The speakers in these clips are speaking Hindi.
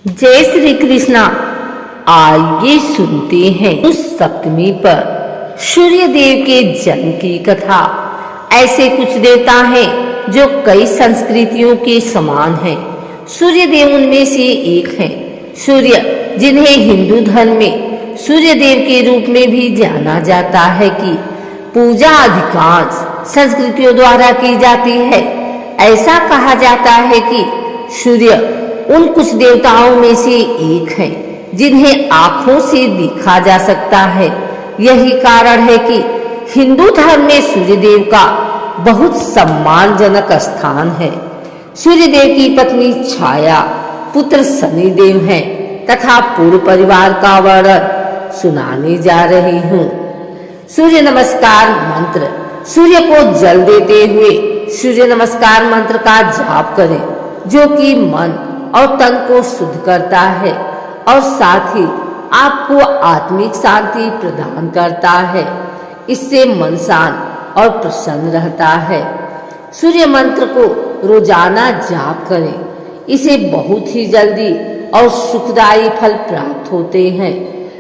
जय श्री कृष्णा। आइए सुनते हैं उस सप्तमी पर सूर्य देव के जन्म की कथा। ऐसे कुछ देवता हैं जो कई संस्कृतियों के समान हैं। सूर्य देव उनमें से एक हैं। सूर्य, जिन्हें हिंदू धर्म में सूर्य देव के रूप में भी जाना जाता है, की पूजा अधिकांश संस्कृतियों द्वारा की जाती है। ऐसा कहा जाता है कि सूर्य उन कुछ देवताओं में से एक हैं जिन्हें आंखों से देखा जा सकता है। यही कारण है कि हिंदू धर्म में सूर्य देव का बहुत सम्मानजनक स्थान है। सूर्य देव की पत्नी छाया पुत्र शनि देव हैं तथा पूर्व परिवार का वर्णन सुनाने जा रही हूँ। सूर्य नमस्कार मंत्र। सूर्य को जल देते हुए सूर्य नमस्कार मंत्र का जाप करें, जो कि मन और तन को शुद्ध करता है और साथ ही आपको आत्मिक शांति प्रदान करता है। इससे मन शांत और प्रसन्न रहता है। सूर्य मंत्र को रोजाना जाप करें। इसे बहुत ही जल्दी और सुखदायी फल प्राप्त होते हैं।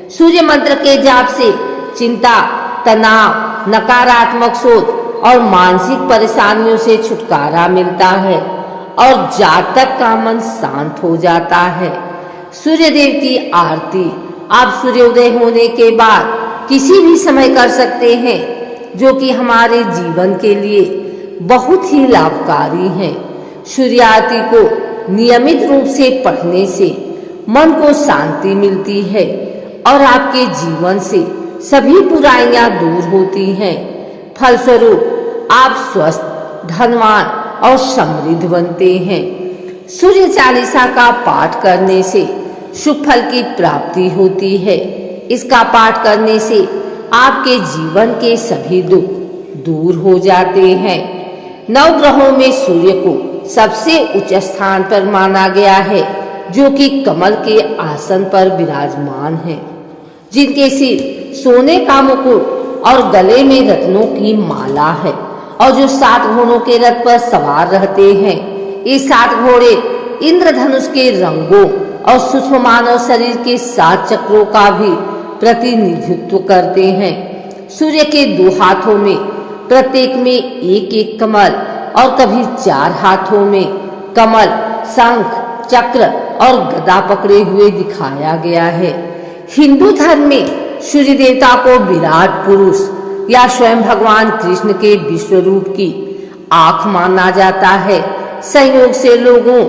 सूर्य मंत्र के जाप से चिंता, तनाव, नकारात्मक सोच और मानसिक परेशानियों से छुटकारा मिलता है और जातक का मन शांत हो जाता है। सूर्य देव की आरती आप सूर्योदय होने के बाद किसी भी समय कर सकते हैं, जो कि हमारे जीवन के लिए बहुत ही लाभकारी है। सूर्य आरती को नियमित रूप से पढ़ने से मन को शांति मिलती है और आपके जीवन से सभी बुराइयां दूर होती हैं। फलस्वरूप आप स्वस्थ, धनवान और समृद्ध बनते हैं। सूर्य चालीसा का पाठ करने से शुभ फल की प्राप्ति होती है। इसका पाठ करने से आपके जीवन के सभी दुख दूर हो जाते हैं। नवग्रहों में सूर्य को सबसे उच्च स्थान पर माना गया है, जो कि कमल के आसन पर विराजमान है, जिनके सिर सोने का मुकुट और गले में रत्नों की माला है और जो 7 घोड़ों के रथ पर सवार रहते हैं। ये 7 घोड़े इंद्रधनुष के रंगों और सूक्ष्म मानव शरीर के 7 चक्रों का भी प्रतिनिधित्व करते हैं। सूर्य के 2 हाथों में प्रत्येक में एक एक कमल और कभी 4 हाथों में कमल, शंख, चक्र और गदा पकड़े हुए दिखाया गया है। हिंदू धर्म में सूर्य देवता को विराट पुरुष या स्वयं भगवान कृष्ण के विश्व रूप की आंख माना जाता है। संयोग से लोगों,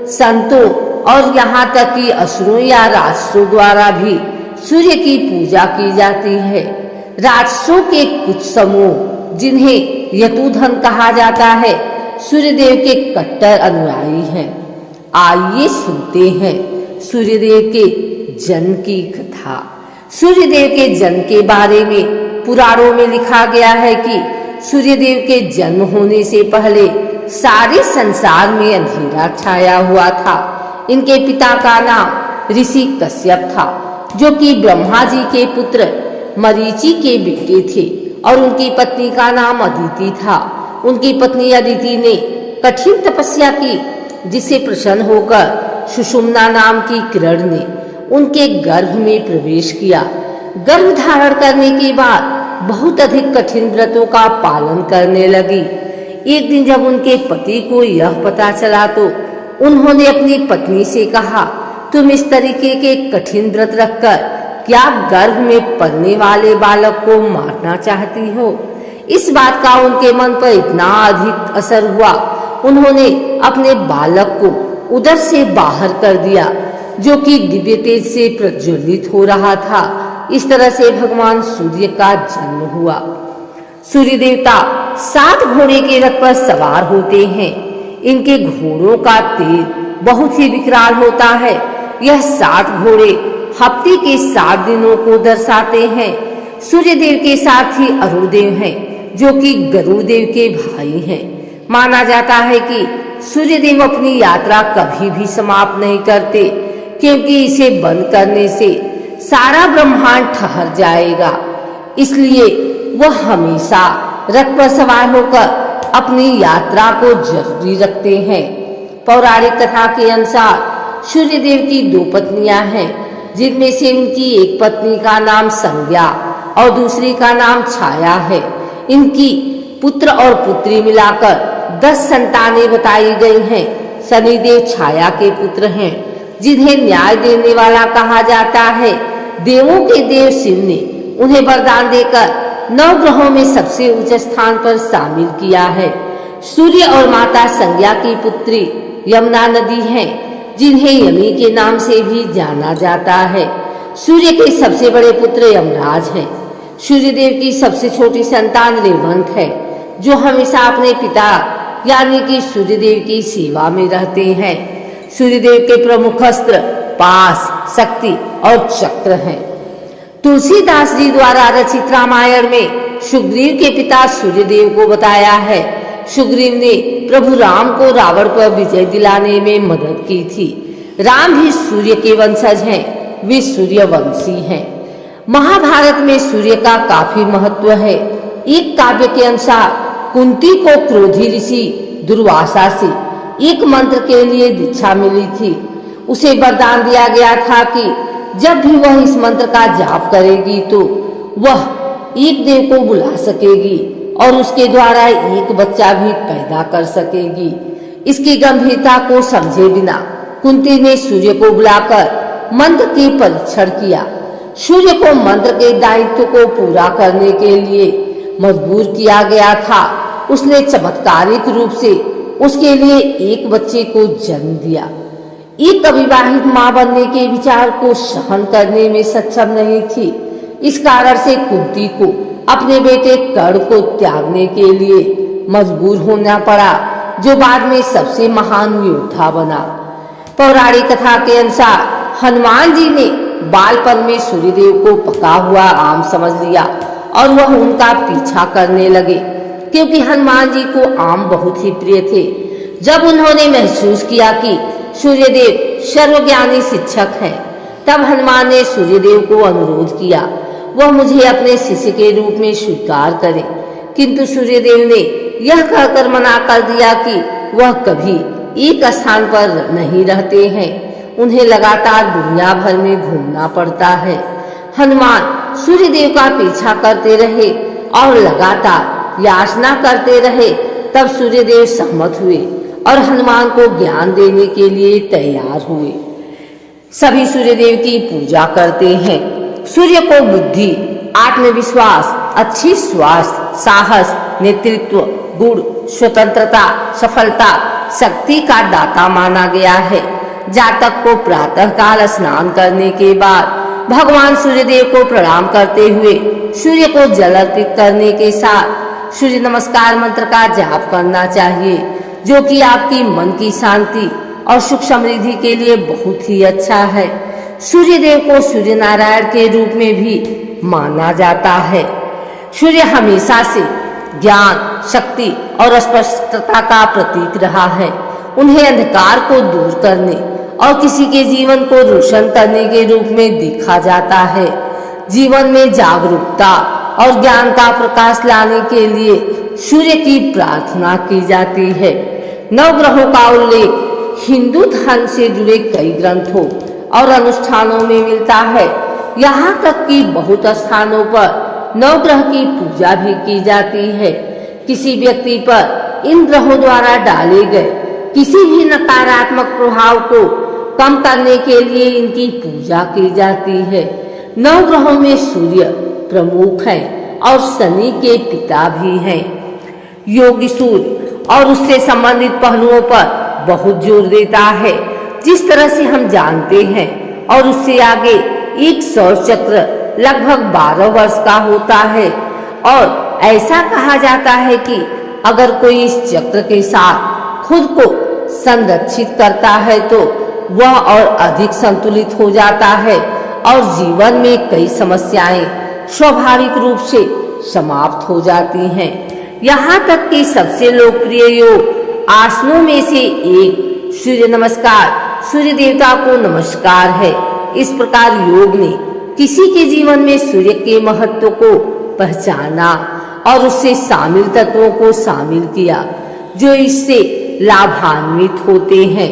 संतों और यहाँ तक कि असुरों या राक्षसों द्वारा भी सूर्य की पूजा की जाती है। राक्षसों के कुछ समूह, जिन्हें यतुधन कहा जाता है, सूर्यदेव के कट्टर अनुयायी हैं। आइए सुनते हैं सूर्यदेव के जन्म की कथा। सूर्यदेव के जन्म के बारे में पुराणों में लिखा गया है कि सूर्यदेव के जन्म होने से पहले सारे संसार में अंधेरा छाया हुआ था। इनके पिता का नाम ऋषि कश्यप था, जो कि ब्रह्मा जी के पुत्र मरीचि के बेटे थे, और उनकी पत्नी का नाम अदिति था। उनकी पत्नी अदिति ने कठिन तपस्या की, जिससे प्रसन्न होकर सुषुम्ना नाम की किरण ने उनके गर्भ में प्रवेश किया। गर्भ धारण करने के बाद बहुत अधिक कठिन व्रतों का पालन करने लगी। एक दिन जब उनके पति को यह पता चला तो उन्होंने अपनी पत्नी से कहा, तुम इस तरीके के कठिन व्रत रखकर क्या गर्भ में पलने वाले बालक को मारना चाहती हो? इस बात का उनके मन पर इतना अधिक असर हुआ, उन्होंने अपने बालक को उदर से बाहर कर दिया, जो कि दिव्य तेज से प्रज्वलित हो रहा था। इस तरह से भगवान सूर्य का जन्म हुआ। सूर्य देवता 7 घोड़े के रथ पर सवार होते हैं। इनके घोड़ों का तेज बहुत ही विकराल होता है। यह 7 घोड़े हफ्ते के 7 दिनों को दर्शाते हैं। सूर्य देव के साथ ही अरुणदेव हैं, जो कि गरुड़ देव के भाई हैं। माना जाता है कि सूर्य देव अपनी यात्रा कभी भी समाप्त नहीं करते, क्योंकि इसे बंद करने से सारा ब्रह्मांड ठहर जाएगा। इसलिए वह हमेशा रथ पर सवार होकर अपनी यात्रा को जारी रखते हैं। पौराणिक कथा के अनुसार सूर्य देव की 2 पत्नियां हैं, जिनमें से उनकी एक पत्नी का नाम संज्ञा और दूसरी का नाम छाया है। इनकी पुत्र और पुत्री मिलाकर 10 संतानें बताई गई हैं। शनिदेव छाया के पुत्र हैं, जिन्हें न्याय देने वाला कहा जाता है। देवों के देव शिव ने उन्हें वरदान देकर 9 ग्रहों में सबसे ऊंचे स्थान पर शामिल किया है। सूर्य और माता संज्ञा की पुत्री यमुना नदी है, जिन्हें यमी के नाम से भी जाना जाता है। सूर्य के सबसे बड़े पुत्र यमराज हैं। सूर्यदेव की सबसे छोटी संतान रेवंत है, जो हमेशा अपने पिता यानी कि सूर्यदेव की सेवा में रहते हैं। सूर्यदेव के प्रमुख अस्त्र पास, शक्ति और चक्र हैं। तुलसीदास जी द्वारा रचित रामायण में सुग्रीव के पिता सूर्यदेव को बताया है। सुग्रीव ने प्रभु राम को रावण पर विजय दिलाने में मदद की थी। राम भी सूर्य के वंशज हैं, वे सूर्यवंशी हैं। महाभारत में सूर्य का काफी महत्व है। एक काव्य के अनुसार कुंती को क्रोधी ऋषि दुर्वासा से एक मंत्र के लिए दीक्षा मिली थी। उसे वरदान दिया गया था कि जब भी वह इस मंत्र का जाप करेगी तो वह एक देव को बुला सकेगी और उसके द्वारा एक बच्चा भी पैदा कर सकेगी। इसकी गंभीरता को समझे बिना कुंती ने सूर्य को बुलाकर मंत्र की परीक्षण किया। सूर्य को मंत्र के दायित्व को पूरा करने के लिए मजबूर किया गया था। उसने चमत्कारिक रूप से उसके लिए एक बच्चे को जन्म दिया। एक अविवाहित मां बनने के विचार को सहन करने में सक्षम नहीं थी। इस कारण से कुंती को अपने बेटे कर्ण को त्यागने के लिए मजबूर होना पड़ा, जो बाद में सबसे महान योद्धा बना। पौराणिक कथा के अनुसार हनुमान जी ने बालपन में सूर्यदेव को पका हुआ आम समझ लिया और वह उनका पीछा करने लगे, क्योंकि हनुमान जी को आम बहुत ही प्रिय थे। जब उन्होंने महसूस किया कि सूर्यदेव सर्वज्ञानी शिक्षक हैं, तब हनुमान ने सूर्यदेव को अनुरोध किया वह मुझे अपने शिष्य के रूप में स्वीकार करे। किंतु सूर्यदेव ने यह कहकर मना कर दिया कि वह कभी एक स्थान पर नहीं रहते हैं, उन्हें लगातार दुनिया भर में घूमना पड़ता है। हनुमान सूर्यदेव का पीछा करते रहे और लगातार याचना करते रहे। तब सूर्यदेव सहमत हुए और हनुमान को ज्ञान देने के लिए तैयार हुए। सभी सूर्यदेव की पूजा करते हैं। सूर्य को बुद्धि, आत्मविश्वास, अच्छी स्वास्थ्य, साहस, नेतृत्व, गुण, स्वतंत्रता, सफलता, शक्ति का दाता माना गया है। जातक को प्रातः काल स्नान करने के बाद भगवान सूर्यदेव को प्रणाम करते हुए सूर्य को जल अर्पित करने के साथ सूर्य नमस्कार मंत्र का जाप करना चाहिए, जो कि आपकी मन की शांति और सुख समृद्धि के लिए बहुत ही अच्छा है। सूर्यदेव को सूर्य नारायण के रूप में भी माना जाता है। सूर्य हमेशा से ज्ञान, शक्ति और स्पष्टता का प्रतीक रहा है। उन्हें अंधकार को दूर करने और किसी के जीवन को रोशन करने के रूप में देखा जाता है। जीवन में जागरूकता और ज्ञान का प्रकाश लाने के लिए सूर्य की प्रार्थना की जाती है। 9 ग्रहों का उल्लेख हिंदू धर्म से जुड़े कई ग्रंथों और अनुष्ठानों में मिलता है। यहाँ तक कि बहुत स्थानों पर 9 ग्रह की पूजा भी की जाती है। किसी व्यक्ति पर इन ग्रहों द्वारा डाले गए किसी भी नकारात्मक प्रभाव को कम करने के लिए इनकी पूजा की जाती है। 9 ग्रहों में सूर्य प्रमुख है और शनि के पिता भी हैं। योगी सूर्य और उससे संबंधित पहलुओं पर बहुत जोर देता है। जिस तरह से हम जानते हैं और उससे आगे एक सौर चक्र लगभग 12 वर्ष का होता है और ऐसा कहा जाता है कि अगर कोई इस चक्र के साथ खुद को संरक्षित करता है तो वह और अधिक संतुलित हो जाता है और जीवन में कई समस्याएं स्वाभाविक रूप से समाप्त हो जाती हैं। यहाँ तक कि सबसे लोकप्रिय योग आसनों में से एक सूर्य नमस्कार, सूर्य देवता को नमस्कार है। इस प्रकार योग ने किसी के जीवन में सूर्य के महत्व को पहचाना और उससे शामिल तत्वों को शामिल किया जो इससे लाभान्वित होते हैं।